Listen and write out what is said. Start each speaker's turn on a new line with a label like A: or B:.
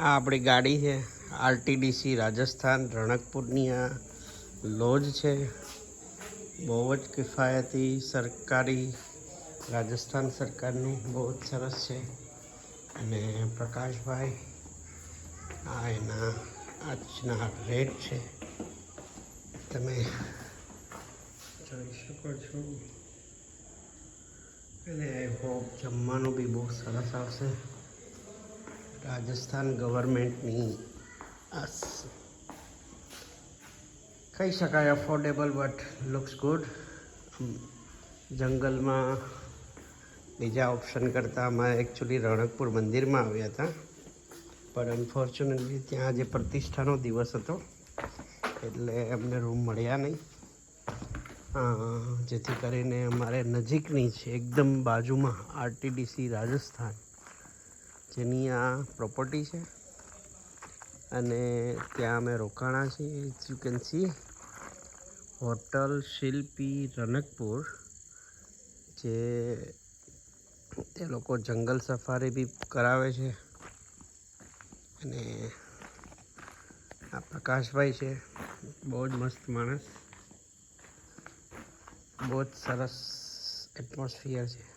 A: આ આપણી ગાડી છે આરટીડીસી રાજસ્થાન રણકપુરની આ લોજ છે બહુ જ કિફાયતી સરકારી રાજસ્થાન સરકારનું બહુ જ સરસ છે અને પ્રકાશભાઈ આ એના આજના રેટ છે તમે જોઈ શકો છો અને આઈ હોપ જમવાનું બી બહુ સરસ આવશે રાજસ્થાન ગવર્મેન્ટની કહી શકાય અફોર્ડેબલ બટ લુક્સ ગુડ જંગલમાં બીજા ઓપ્શન કરતાં અમે એકચ્યુઅલી રણકપુર મંદિરમાં આવ્યા હતા પણ અનફોર્ચ્યુનેટલી ત્યાં આજે પ્રતિષ્ઠાનો દિવસ હતો એટલે અમને રૂમ મળ્યા નહીં જેથી કરીને અમારે નજીકની છે એકદમ બાજુમાં આરટીડીસી રાજસ્થાન જેની આ પ્રોપર્ટી છે અને ત્યાં અમે રોકાણા છીએ યુ કેન સી હોટલ શિલ્પી રનકપુર જે તે લોકો જંગલ સફારી બી કરાવે છે અને આ પ્રકાશભાઈ છે બહુ જ મસ્ત માણસ બહુ જ સરસ એટમોસ્ફિયર છે